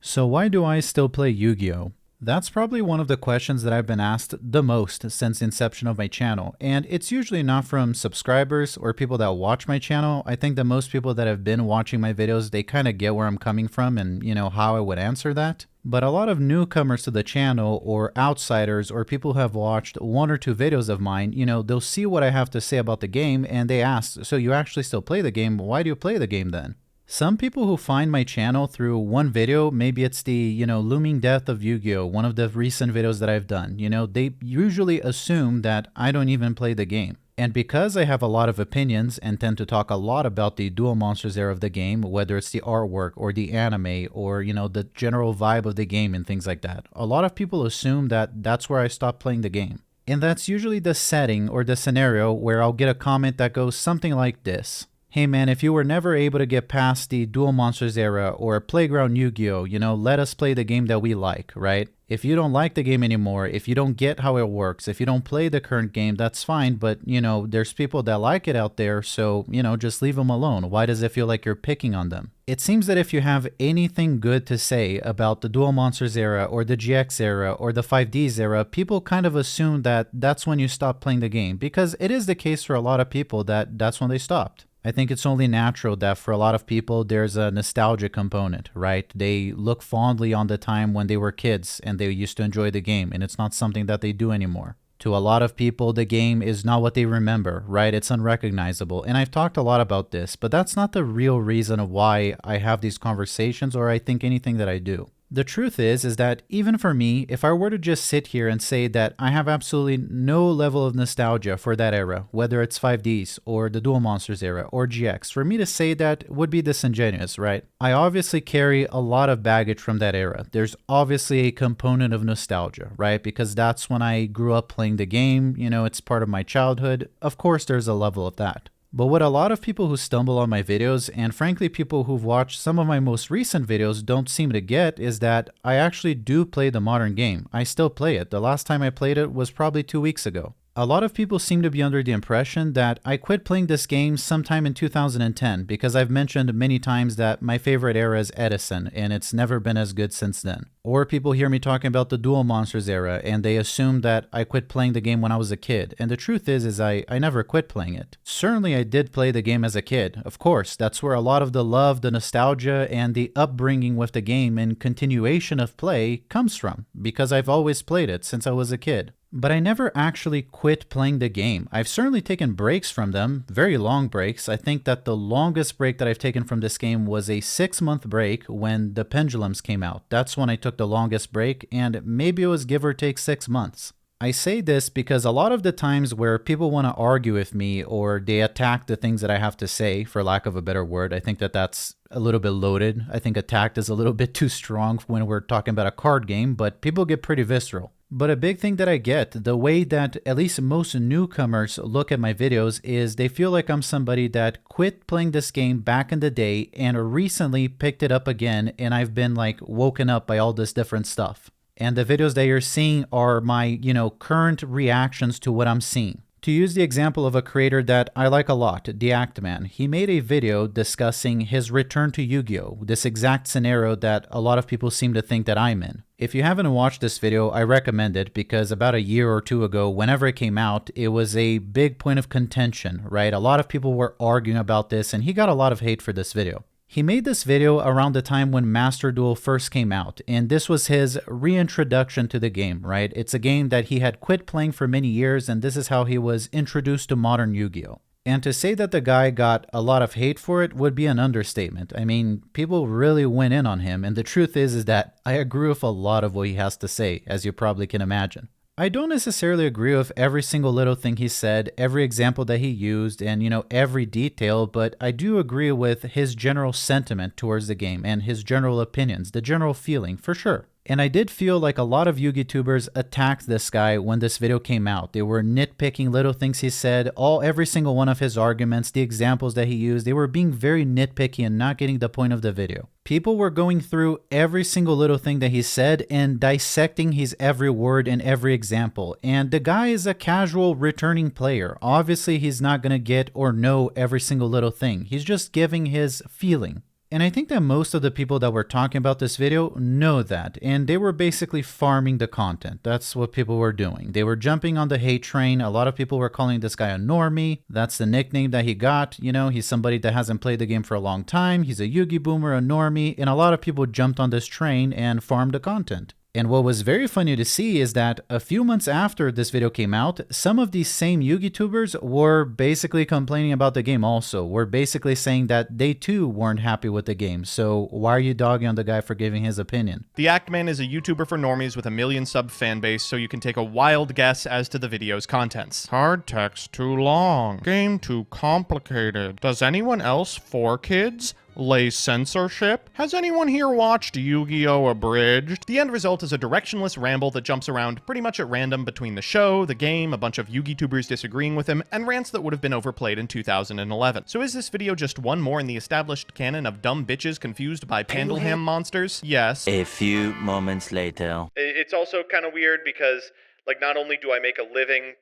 So why do I still play Yu-Gi-Oh? That's probably one of the questions that I've been asked the most since the inception of my channel, and it's usually not from subscribers or people that watch my channel. I think that most people that have been watching my videos, they kind of get where I'm coming from and how I would answer that. But a lot of newcomers to the channel or outsiders or people who have watched one or two videos of mine, they'll see what I have to say about the game and they ask, so you actually still play the game? Why do you play the game then? Some people who find my channel through one video, maybe it's the, looming death of Yu-Gi-Oh, one of the recent videos that I've done, they usually assume that I don't even play the game. And because I have a lot of opinions and tend to talk a lot about the Duel Monsters era of the game, whether it's the artwork or the anime or, the general vibe of the game and things like that, a lot of people assume that that's where I stopped playing the game. And that's usually the setting or the scenario where I'll get a comment that goes something like this. Hey man, if you were never able to get past the Duel Monsters era or Playground Yu-Gi-Oh, let us play the game that we like, right? If you don't like the game anymore, if you don't get how it works, if you don't play the current game, that's fine, but, there's people that like it out there, so, just leave them alone. Why does it feel like you're picking on them? It seems that if you have anything good to say about the Duel Monsters era or the GX era or the 5Ds era, people kind of assume that that's when you stop playing the game, because it is the case for a lot of people that that's when they stopped. I think it's only natural that for a lot of people, there's a nostalgia component, right? They look fondly on the time when they were kids and they used to enjoy the game, and it's not something that they do anymore. To a lot of people, the game is not what they remember, right? It's unrecognizable. And I've talked a lot about this, but that's not the real reason of why I have these conversations or I think anything that I do. The truth is that even for me, if I were to just sit here and say that I have absolutely no level of nostalgia for that era, whether it's 5Ds or the Duel Monsters era or GX, for me to say that would be disingenuous, right? I obviously carry a lot of baggage from that era. There's obviously a component of nostalgia, right? Because that's when I grew up playing the game, it's part of my childhood. Of course, there's a level of that. But what a lot of people who stumble on my videos, and frankly people who've watched some of my most recent videos don't seem to get, is that I actually do play the modern game. I still play it. The last time I played it was probably 2 weeks ago. A lot of people seem to be under the impression that I quit playing this game sometime in 2010 because I've mentioned many times that my favorite era is Edison and it's never been as good since then. Or people hear me talking about the Duel Monsters era and they assume that I quit playing the game when I was a kid. And the truth is I never quit playing it. Certainly I did play the game as a kid. Of course, that's where a lot of the love, the nostalgia, and the upbringing with the game and continuation of play comes from because I've always played it since I was a kid. But I never actually quit playing the game. I've certainly taken breaks from them, very long breaks. I think that the longest break that I've taken from this game was a 6-month break when the Pendulums came out. That's when I took the longest break, and maybe it was give or take 6 months. I say this because a lot of the times where people want to argue with me or they attack the things that I have to say, for lack of a better word, I think that that's a little bit loaded. I think attacked is a little bit too strong when we're talking about a card game, but people get pretty visceral. But a big thing that I get, the way that at least most newcomers look at my videos is they feel like I'm somebody that quit playing this game back in the day and recently picked it up again and I've been like woken up by all this different stuff. And the videos that you're seeing are my, current reactions to what I'm seeing. To use the example of a creator that I like a lot, The Act Man, he made a video discussing his return to Yu-Gi-Oh!, this exact scenario that a lot of people seem to think that I'm in. If you haven't watched this video, I recommend it because about a year or two ago, whenever it came out, it was a big point of contention, right? A lot of people were arguing about this and he got a lot of hate for this video. He made this video around the time when Master Duel first came out, and this was his reintroduction to the game, right? It's a game that he had quit playing for many years, and this is how he was introduced to modern Yu-Gi-Oh! And to say that the guy got a lot of hate for it would be an understatement. I mean, people really went in on him, and the truth is that I agree with a lot of what he has to say, as you probably can imagine. I don't necessarily agree with every single little thing he said, every example that he used, and every detail, but I do agree with his general sentiment towards the game and his general opinions, the general feeling, for sure. And I did feel like a lot of Yugi-tubers attacked this guy when this video came out. They were nitpicking little things he said, every single one of his arguments, the examples that he used, they were being very nitpicky and not getting the point of the video. People were going through every single little thing that he said and dissecting his every word and every example. And the guy is a casual returning player. Obviously, he's not going to get or know every single little thing. He's just giving his feeling. And I think that most of the people that were talking about this video know that, and they were basically farming the content. That's what people were doing. They were jumping on the hate train. A lot of people were calling this guy a normie. That's the nickname that he got. You know, he's somebody that hasn't played the game for a long time. He's a yugi-boomer, a normie, and a lot of people jumped on this train and farmed the content. And what was very funny to see is that a few months after this video came out, some of these same Yugi-tubers were basically complaining about the game also. Were basically saying that they too weren't happy with the game. So why are you dogging on the guy for giving his opinion? The Actman is a YouTuber for normies with a 1 million sub fan base, so you can take a wild guess as to the video's contents. Hard text too long. Game too complicated. Does anyone else for kids? Lay censorship? Has anyone here watched Yu-Gi-Oh! Abridged? The end result is a directionless ramble that jumps around pretty much at random between the show, the game, a bunch of Yugi-tubers disagreeing with him, and rants that would have been overplayed in 2011. So is this video just one more in the established canon of dumb bitches confused by Pandalham monsters? Yes. A few moments later. It's also kind of weird because, like, not only do I make a living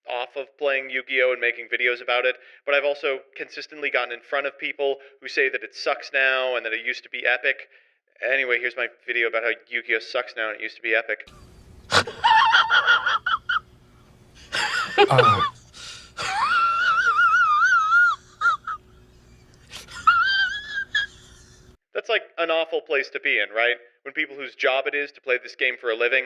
off of playing Yu-Gi-Oh! And making videos about it, but I've also consistently gotten in front of people who say that it sucks now and that it used to be epic. Anyway, here's my video about how Yu-Gi-Oh! Sucks now and it used to be epic. That's like an awful place to be in, right? When people whose job it is to play this game for a living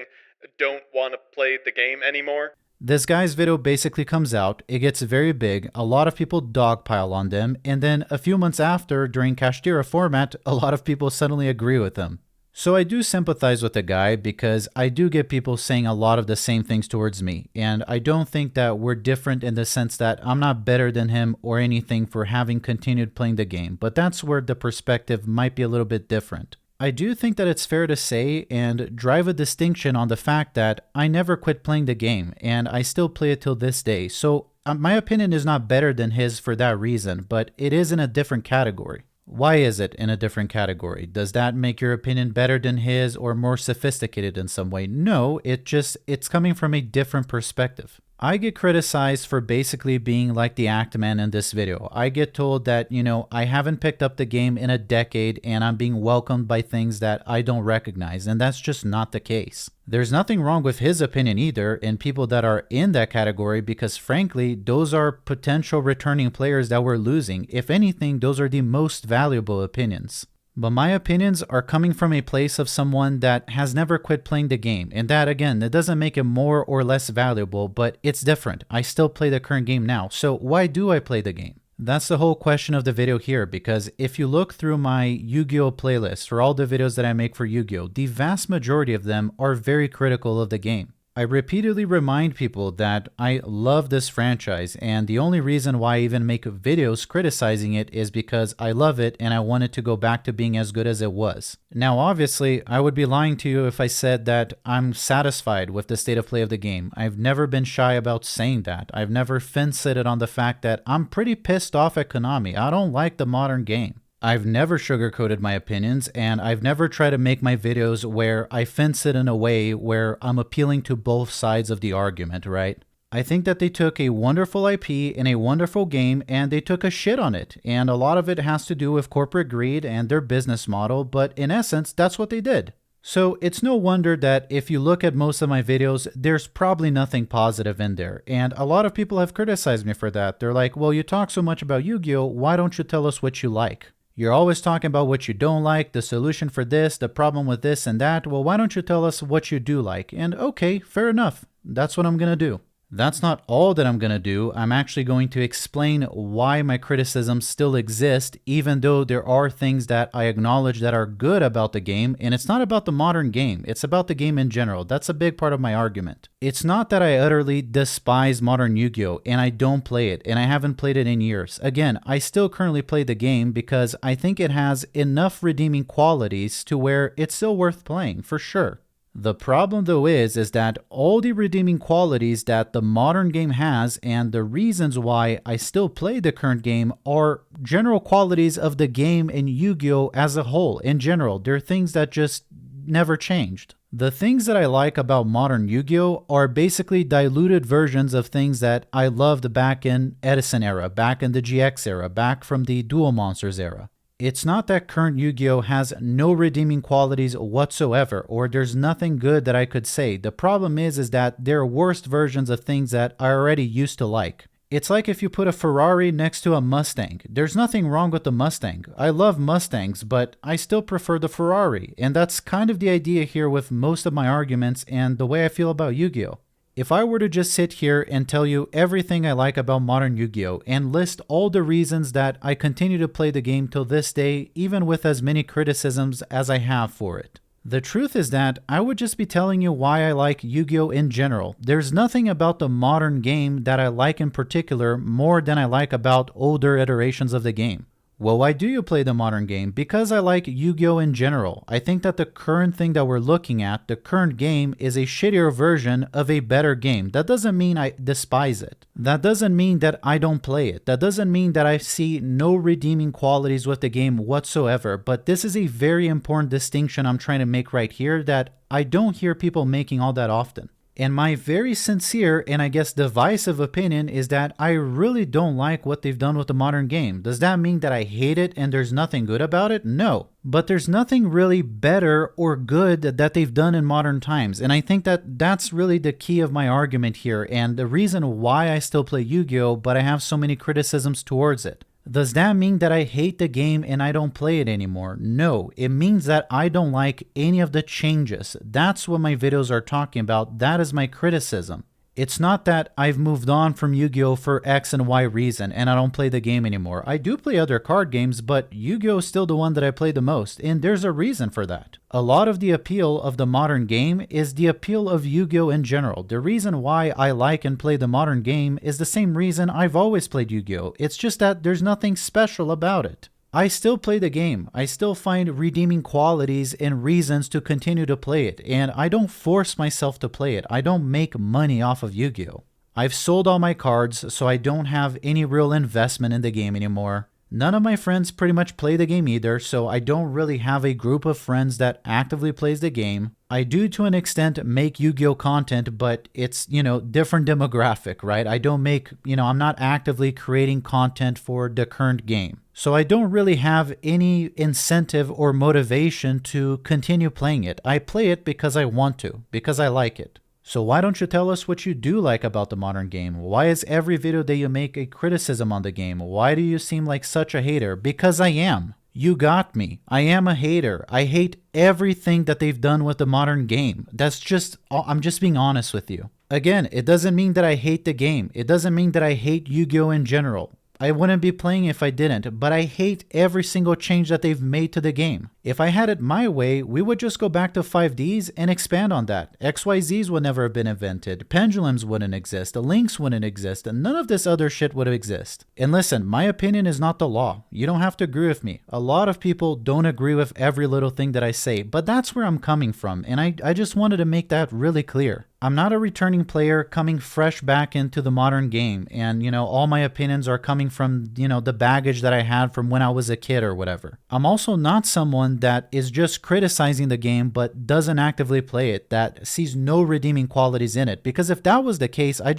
don't want to play the game anymore. This guy's video basically comes out, it gets very big, a lot of people dogpile on them, and then a few months after, during Kashtira format, a lot of people suddenly agree with him. So I do sympathize with the guy because I do get people saying a lot of the same things towards me, and I don't think that we're different in the sense that I'm not better than him or anything for having continued playing the game, but that's where the perspective might be a little bit different. I do think that it's fair to say and drive a distinction on the fact that I never quit playing the game and I still play it till this day. So my opinion is not better than his for that reason, but it is in a different category. Why is it in a different category? Does that make your opinion better than his or more sophisticated in some way? No, it's coming from a different perspective. I get criticized for basically being like the Actman in this video. I get told that, you know, I haven't picked up the game in a decade and I'm being welcomed by things that I don't recognize, and that's just not the case. There's nothing wrong with his opinion either and people that are in that category because frankly, those are potential returning players that we're losing. If anything, those are the most valuable opinions. But my opinions are coming from a place of someone that has never quit playing the game. And that, again, it doesn't make it more or less valuable, but it's different. I still play the current game now. So why do I play the game? That's the whole question of the video here, because if you look through my Yu-Gi-Oh! Playlist for all the videos that I make for Yu-Gi-Oh!, the vast majority of them are very critical of the game. I repeatedly remind people that I love this franchise, and the only reason why I even make videos criticizing it is because I love it and I want it to go back to being as good as it was. Now, obviously, I would be lying to you if I said that I'm satisfied with the state of play of the game. I've never been shy about saying that. I've never fence-sitted on the fact that I'm pretty pissed off at Konami. I don't like the modern game. I've never sugarcoated my opinions, and I've never tried to make my videos where I fence it in a way where I'm appealing to both sides of the argument, right? I think that they took a wonderful IP and a wonderful game and they took a shit on it, and a lot of it has to do with corporate greed and their business model, but in essence, that's what they did. So it's no wonder that if you look at most of my videos, there's probably nothing positive in there. And a lot of people have criticized me for that. They're like, well, you talk so much about Yu-Gi-Oh! Why don't you tell us what you like? You're always talking about what you don't like, the solution for this, the problem with this and that. Well, why don't you tell us what you do like? And okay, fair enough. That's what I'm going to do. That's not all that I'm going to do. I'm actually going to explain why my criticisms still exist, even though there are things that I acknowledge that are good about the game, and it's not about the modern game, it's about the game in general. That's a big part of my argument. It's not that I utterly despise modern Yu-Gi-Oh! And I don't play it, and I haven't played it in years. Again, I still currently play the game because I think it has enough redeeming qualities to where it's still worth playing, for sure. The problem though is that all the redeeming qualities that the modern game has and the reasons why I still play the current game are general qualities of the game and Yu-Gi-Oh! As a whole. In general, they're things that just never changed. The things that I like about modern Yu-Gi-Oh! Are basically diluted versions of things that I loved back in Edison era, back in the GX era, back from the Duel Monsters era. It's not that current Yu-Gi-Oh has no redeeming qualities whatsoever, or there's nothing good that I could say. The problem is that there are worse versions of things that I already used to like. It's like if you put a Ferrari next to a Mustang. There's nothing wrong with the Mustang. I love Mustangs, but I still prefer the Ferrari. And that's kind of the idea here with most of my arguments and the way I feel about Yu-Gi-Oh! If I were to just sit here and tell you everything I like about modern Yu-Gi-Oh! And list all the reasons that I continue to play the game till this day, even with as many criticisms as I have for it. The truth is that I would just be telling you why I like Yu-Gi-Oh! In general. There's nothing about the modern game that I like in particular more than I like about older iterations of the game. Well, why do you play the modern game? Because I like Yu-Gi-Oh! In general. I think that the current thing that we're looking at, the current game, is a shittier version of a better game. That doesn't mean I despise it. That doesn't mean that I don't play it. That doesn't mean that I see no redeeming qualities with the game whatsoever. But this is a very important distinction I'm trying to make right here that I don't hear people making all that often. And my very sincere and I guess divisive opinion is that I really don't like what they've done with the modern game. Does that mean that I hate it and there's nothing good about it? No. But there's nothing really better or good that they've done in modern times. And I think that that's really the key of my argument here and the reason why I still play Yu-Gi-Oh! But I have so many criticisms towards it. Does that mean that I hate the game and I don't play it anymore? No, it means that I don't like any of the changes. That's what my videos are talking about. That is my criticism. It's not that I've moved on from Yu-Gi-Oh! For X and Y reason and I don't play the game anymore. I do play other card games, but Yu-Gi-Oh! Is still the one that I play the most, and there's a reason for that. A lot of the appeal of the modern game is the appeal of Yu-Gi-Oh! In general. The reason why I like and play the modern game is the same reason I've always played Yu-Gi-Oh! It's just that there's nothing special about it. I still play the game. I still find redeeming qualities and reasons to continue to play it, and I don't force myself to play it. I don't make money off of Yu-Gi-Oh! I've sold all my cards, so I don't have any real investment in the game anymore. None of my friends pretty much play the game either, so I don't really have a group of friends that actively plays the game. I do to an extent make Yu-Gi-Oh! Content, but it's, different demographic, right? I don't make, I'm not actively creating content for the current game. So I don't really have any incentive or motivation to continue playing it. I play it because I want to, because I like it. So why don't you tell us what you do like about the modern game? Why is every video that you make a criticism on the game? Why do you seem like such a hater? Because I am. You got me. I am a hater. I hate everything that they've done with the modern game. I'm just being honest with you. Again, it doesn't mean that I hate the game. It doesn't mean that I hate Yu-Gi-Oh! In general. I wouldn't be playing if I didn't, but I hate every single change that they've made to the game. If I had it my way, we would just go back to 5Ds and expand on that. XYZs would never have been invented, pendulums wouldn't exist, links wouldn't exist, and none of this other shit would exist. And listen, my opinion is not the law. You don't have to agree with me. A lot of people don't agree with every little thing that I say, but that's where I'm coming from, and I just wanted to make that really clear. I'm not a returning player coming fresh back into the modern game, and all my opinions are coming from the baggage that I had from when I was a kid or whatever. I'm also not someone that is just criticizing the game but doesn't actively play it, that sees no redeeming qualities in it, because if that was the case, I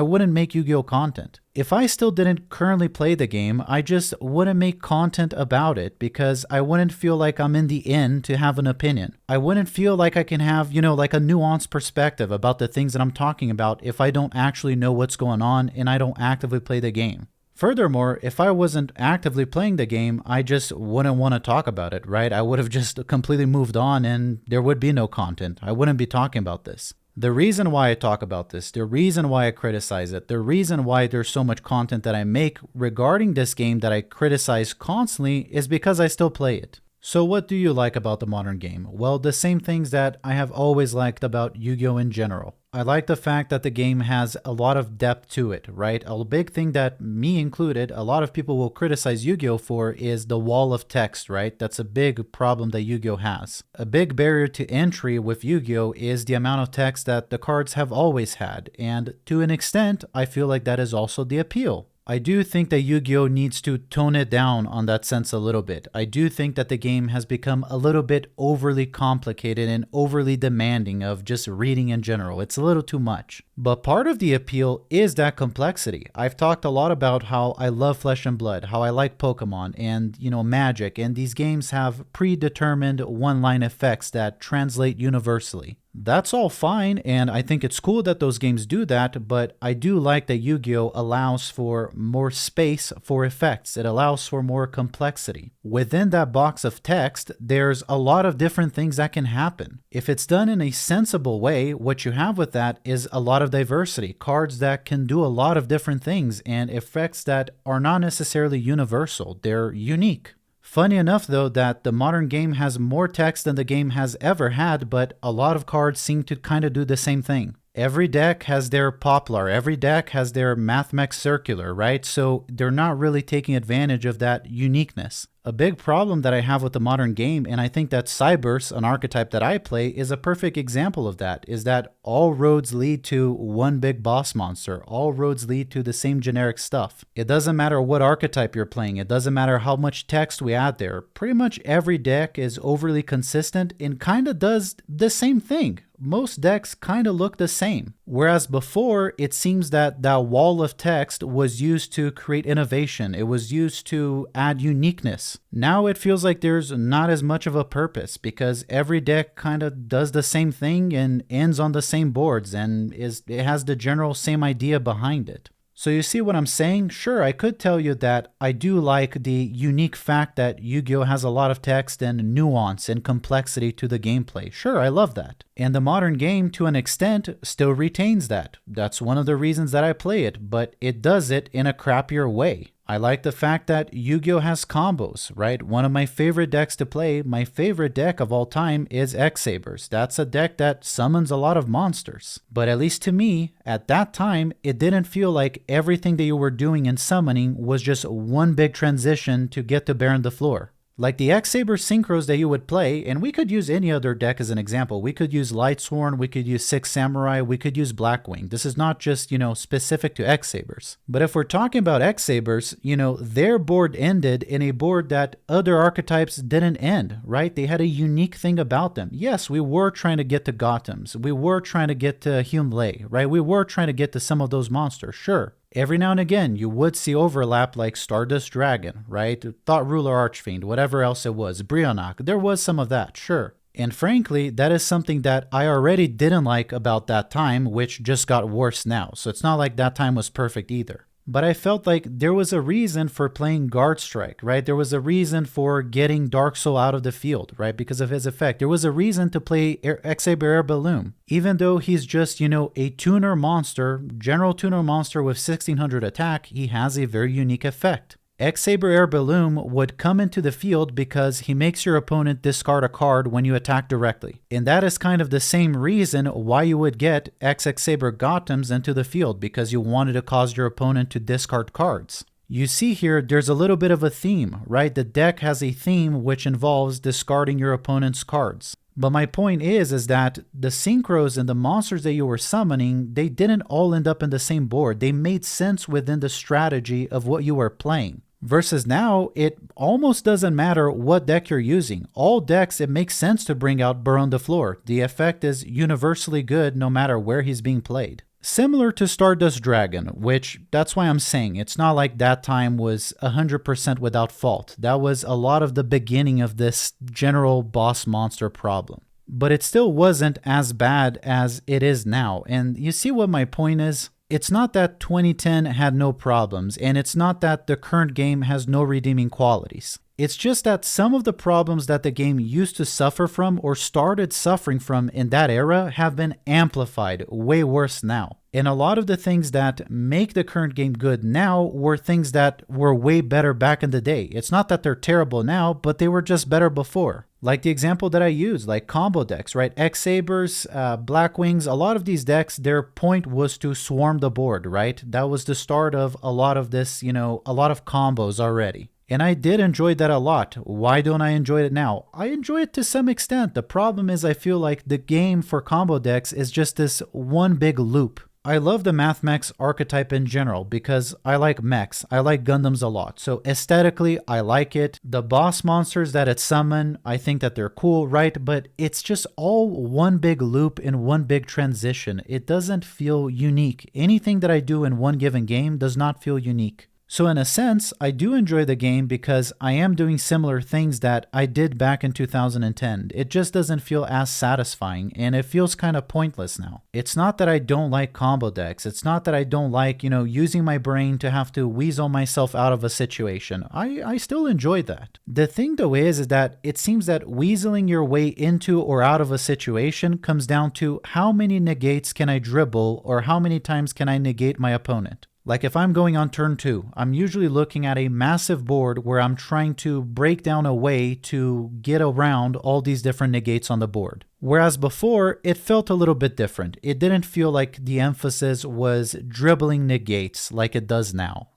wouldn't make Yu-Gi-Oh! Content. If I still didn't currently play the game, I just wouldn't make content about it because I wouldn't feel like I'm in the in to have an opinion. I wouldn't feel like I can have, like a nuanced perspective about the things that I'm talking about if I don't actually know what's going on and I don't actively play the game. Furthermore, if I wasn't actively playing the game, I just wouldn't want to talk about it, right? I would have just completely moved on and there would be no content. I wouldn't be talking about this. The reason why I talk about this, the reason why I criticize it, the reason why there's so much content that I make regarding this game that I criticize constantly is because I still play it. So what do you like about the modern game? Well, the same things that I have always liked about Yu-Gi-Oh! In general. I like the fact that the game has a lot of depth to it, right? A big thing that, me included, a lot of people will criticize Yu-Gi-Oh! For is the wall of text, right? That's a big problem that Yu-Gi-Oh! Has. A big barrier to entry with Yu-Gi-Oh! Is the amount of text that the cards have always had, and to an extent, I feel like that is also the appeal. I do think that Yu-Gi-Oh needs to tone it down on that sense a little bit. I do think that the game has become a little bit overly complicated and overly demanding of just reading in general. It's a little too much. But part of the appeal is that complexity. I've talked a lot about how I love Flesh and Blood, how I like Pokemon and, Magic, and these games have predetermined one-line effects that translate universally. That's all fine, and I think it's cool that those games do that, but I do like that Yu-Gi-Oh allows for more space for effects. It allows for more complexity. Within that box of text, there's a lot of different things that can happen. If it's done in a sensible way, what you have with that is a lot of diversity, cards that can do a lot of different things, and effects that are not necessarily universal. They're unique. Funny enough, though, that the modern game has more text than the game has ever had, but a lot of cards seem to kind of do the same thing. Every deck has their Poplar, every deck has their Mathmech Circular, right? So they're not really taking advantage of that uniqueness. A big problem that I have with the modern game, and I think that Cyberse, an archetype that I play, is a perfect example of that, is that all roads lead to one big boss monster. All roads lead to the same generic stuff. It doesn't matter what archetype you're playing. It doesn't matter how much text we add there. Pretty much every deck is overly consistent and kind of does the same thing. Most decks kind of look the same. Whereas before, it seems that that wall of text was used to create innovation. It was used to add uniqueness. Now it feels like there's not as much of a purpose because every deck kind of does the same thing and ends on the same boards and it has the general same idea behind it. So you see what I'm saying? Sure, I could tell you that I do like the unique fact that Yu-Gi-Oh has a lot of text and nuance and complexity to the gameplay. Sure, I love that. And the modern game, to an extent, still retains that. That's one of the reasons that I play it, but it does it in a crappier way. I like the fact that Yu-Gi-Oh has combos, right? One of my favorite decks to play, my favorite deck of all time is X-Sabers. That's a deck that summons a lot of monsters. But at least to me, at that time, it didn't feel like everything that you were doing in summoning was just one big transition to get to Baron the Floor. Like the X-Saber synchros that you would play, and we could use any other deck as an example. We could use Lightsworn, we could use Six Samurai, we could use Blackwing. This is not just, specific to X-Sabers. But if we're talking about X-Sabers, their board ended in a board that other archetypes didn't end, right? They had a unique thing about them. Yes, we were trying to get to Gothams. We were trying to get to Hume Lay, right? We were trying to get to some of those monsters, sure. Every now and again, you would see overlap like Stardust Dragon, right? Thought Ruler Archfiend, whatever else it was, Brionac. There was some of that, sure. And frankly, that is something that I already didn't like about that time, which just got worse now. So it's not like that time was perfect either. But I felt like there was a reason for playing Guard Strike, right? There was a reason for getting Dark Soul out of the field, right? Because of his effect. There was a reason to play X-Saber Air Balloon. Even though he's just, a tuner monster, general tuner monster with 1600 attack, he has a very unique effect. X-Saber Air Balloon would come into the field because he makes your opponent discard a card when you attack directly. And that is kind of the same reason why you would get X-Saber Gothams into the field, because you wanted to cause your opponent to discard cards. You see here, there's a little bit of a theme, right? The deck has a theme which involves discarding your opponent's cards. But my point is that the synchros and the monsters that you were summoning, they didn't all end up in the same board. They made sense within the strategy of what you were playing. Versus now, it almost doesn't matter what deck you're using. All decks, it makes sense to bring out Baron the Floor. The effect is universally good no matter where he's being played. Similar to Stardust Dragon, which that's why I'm saying it's not like that time was 100% without fault. That was a lot of the beginning of this general boss monster problem. But it still wasn't as bad as it is now. And you see what my point is? It's not that 2010 had no problems, and it's not that the current game has no redeeming qualities. It's just that some of the problems that the game used to suffer from or started suffering from in that era have been amplified way worse now. And a lot of the things that make the current game good now were things that were way better back in the day. It's not that they're terrible now, but they were just better before. Like the example that I used, like combo decks, right? X-Sabers, Blackwings, a lot of these decks, their point was to swarm the board, right? That was the start of a lot of this, a lot of combos already. And I did enjoy that a lot. Why don't I enjoy it now? I enjoy it to some extent. The problem is I feel like the game for combo decks is just this one big loop. I love the Math Mechs archetype in general because I like mechs. I like Gundams a lot. So aesthetically, I like it. The boss monsters that it summon, I think that they're cool, right? But it's just all one big loop in one big transition. It doesn't feel unique. Anything that I do in one given game does not feel unique. So in a sense, I do enjoy the game because I am doing similar things that I did back in 2010. It just doesn't feel as satisfying, and it feels kind of pointless now. It's not that I don't like combo decks. It's not that I don't like, using my brain to have to weasel myself out of a situation. I still enjoy that. The thing though is that it seems that weaseling your way into or out of a situation comes down to how many negates can I dribble or how many times can I negate my opponent. Like if I'm going on turn 2, I'm usually looking at a massive board where I'm trying to break down a way to get around all these different negates on the board. Whereas before, it felt a little bit different. It didn't feel like the emphasis was dribbling negates like it does now,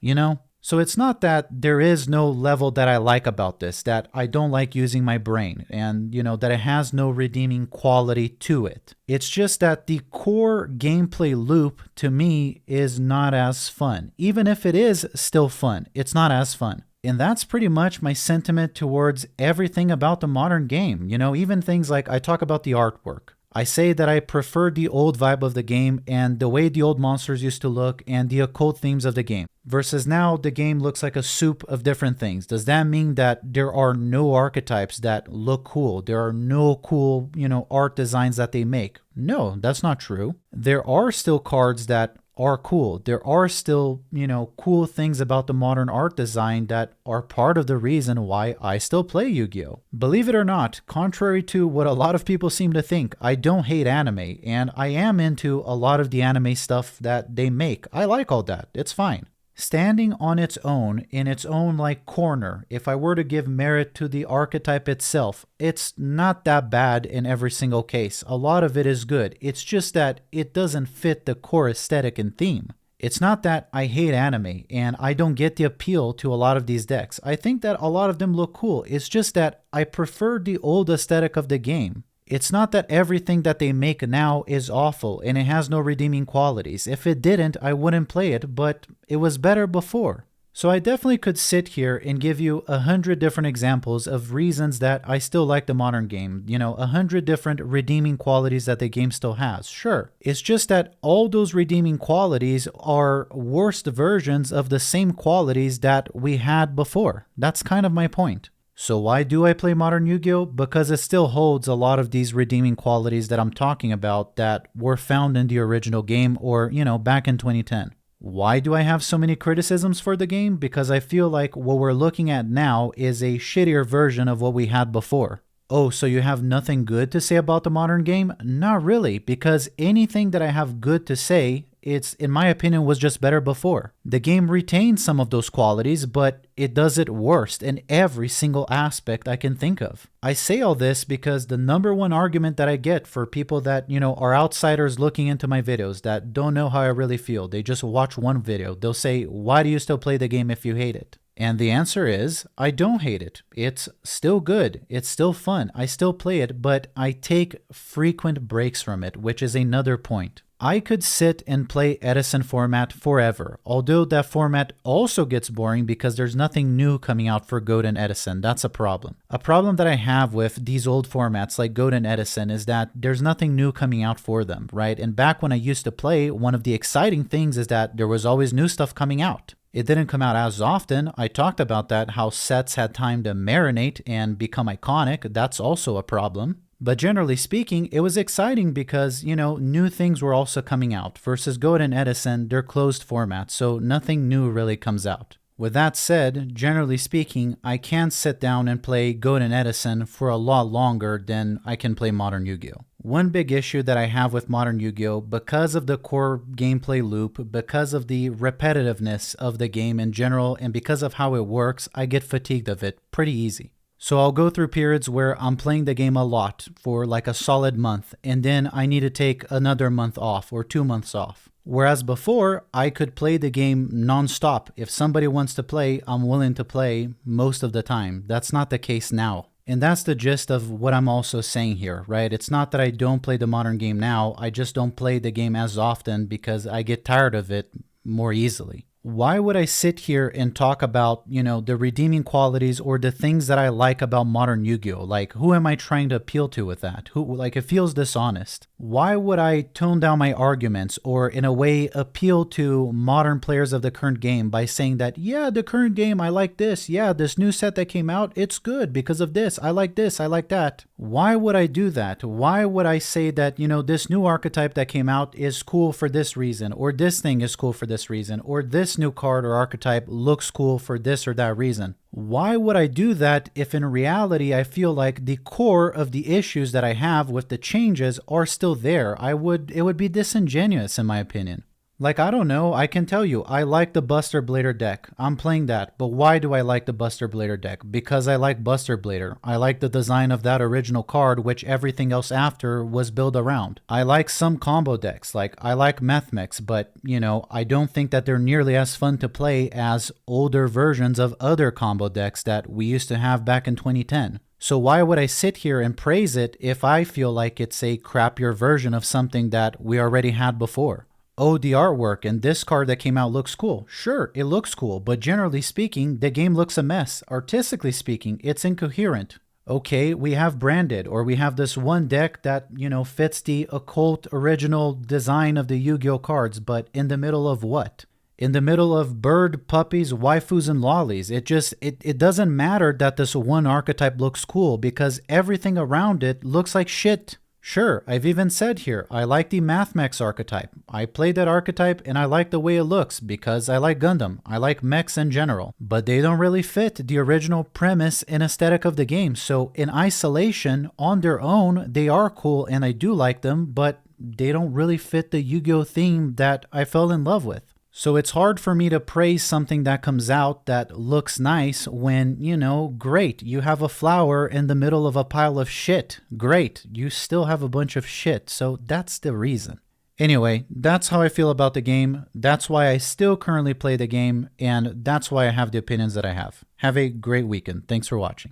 So it's not that there is no level that I like about this, that I don't like using my brain and, that it has no redeeming quality to it. It's just that the core gameplay loop to me is not as fun. Even if it is still fun, it's not as fun. And that's pretty much my sentiment towards everything about the modern game. Even things like I talk about the artwork. I say that I prefer the old vibe of the game and the way the old monsters used to look and the occult themes of the game. Versus now, the game looks like a soup of different things. Does that mean that there are no archetypes that look cool? There are no cool, art designs that they make? No, that's not true. There are still cards that are cool. There are still, cool things about the modern art design that are part of the reason why I still play Yu-Gi-Oh! Believe it or not, contrary to what a lot of people seem to think, I don't hate anime, and I am into a lot of the anime stuff that they make. I like all that. It's fine. Standing on its own, in its own corner, if I were to give merit to the archetype itself, it's not that bad in every single case. A lot of it is good. It's just that it doesn't fit the core aesthetic and theme. It's not that I hate anime and I don't get the appeal to a lot of these decks. I think that a lot of them look cool. It's just that I prefer the old aesthetic of the game. It's not that everything that they make now is awful and it has no redeeming qualities. If it didn't, I wouldn't play it, but it was better before. So I definitely could sit here and give you 100 different examples of reasons that I still like the modern game. 100 different redeeming qualities that the game still has. Sure. It's just that all those redeeming qualities are worst versions of the same qualities that we had before. That's kind of my point. So why do I play modern Yu-Gi-Oh? Because it still holds a lot of these redeeming qualities that I'm talking about that were found in the original game or, back in 2010. Why do I have so many criticisms for the game? Because I feel like what we're looking at now is a shittier version of what we had before. Oh, so you have nothing good to say about the modern game? Not really, because anything that I have good to say, it's, in my opinion, was just better before. The game retains some of those qualities, but it does it worst in every single aspect I can think of. I say all this because the number one argument that I get for people that, are outsiders looking into my videos that don't know how I really feel, they just watch one video, they'll say, why do you still play the game if you hate it? And the answer is, I don't hate it. It's still good. It's still fun. I still play it, but I take frequent breaks from it, which is another point. I could sit and play Edison format forever, although that format also gets boring because there's nothing new coming out for Goat and Edison. That's a problem. A problem that I have with these old formats like Goat and Edison is that there's nothing new coming out for them, right? And back when I used to play, one of the exciting things is that there was always new stuff coming out. It didn't come out as often. I talked about that, how sets had time to marinate and become iconic. That's also a problem. But generally speaking, it was exciting because, new things were also coming out. Versus Goat and Edison, they're closed formats, so nothing new really comes out. With that said, generally speaking, I can't sit down and play Goat and Edison for a lot longer than I can play modern Yu-Gi-Oh! One big issue that I have with modern Yu-Gi-Oh! Because of the core gameplay loop, because of the repetitiveness of the game in general, and because of how it works, I get fatigued of it pretty easy. So I'll go through periods where I'm playing the game a lot for like a solid month, and then I need to take another month off or 2 months off. Whereas before, I could play the game non-stop. If somebody wants to play, I'm willing to play most of the time. That's not the case now. And that's the gist of what I'm also saying here, right? It's not that I don't play the modern game now, I just don't play the game as often because I get tired of it more easily. Why would I sit here and talk about, the redeeming qualities or the things that I like about modern Yu-Gi-Oh? Like, who am I trying to appeal to with that? It feels dishonest. Why would I tone down my arguments or in a way appeal to modern players of the current game by saying that, yeah, the current game, I like this. Yeah, this new set that came out, it's good because of this. I like this. I like that. Why would I do that? Why would I say that, this new archetype that came out is cool for this reason, or this thing is cool for this reason, or this new card or archetype looks cool for this or that reason? Why would I do that if in reality I feel like the core of the issues that I have with the changes are still there? It would be disingenuous in my opinion. Like, I don't know, I can tell you, I like the Buster Blader deck. I'm playing that, but why do I like the Buster Blader deck? Because I like Buster Blader. I like the design of that original card, which everything else after was built around. I like some combo decks, like I like Methmix, but, I don't think that they're nearly as fun to play as older versions of other combo decks that we used to have back in 2010. So why would I sit here and praise it if I feel like it's a crappier version of something that we already had before? Oh, the artwork and this card that came out looks cool. Sure, it looks cool, but generally speaking, the game looks a mess. Artistically speaking, it's incoherent. Okay, we have branded, or we have this one deck that, fits the occult original design of the Yu-Gi-Oh cards, but in the middle of what? In the middle of bird, puppies, waifus, and lollies. It doesn't matter that this one archetype looks cool because everything around it looks like shit. Sure, I've even said here, I like the Mathmex archetype. I played that archetype and I like the way it looks because I like Gundam. I like mechs in general, but they don't really fit the original premise and aesthetic of the game. So in isolation, on their own, they are cool and I do like them, but they don't really fit the Yu-Gi-Oh theme that I fell in love with. So it's hard for me to praise something that comes out that looks nice when, great, you have a flower in the middle of a pile of shit. Great, you still have a bunch of shit. So that's the reason. Anyway, that's how I feel about the game. That's why I still currently play the game, and that's why I have the opinions that I have. Have a great weekend. Thanks for watching.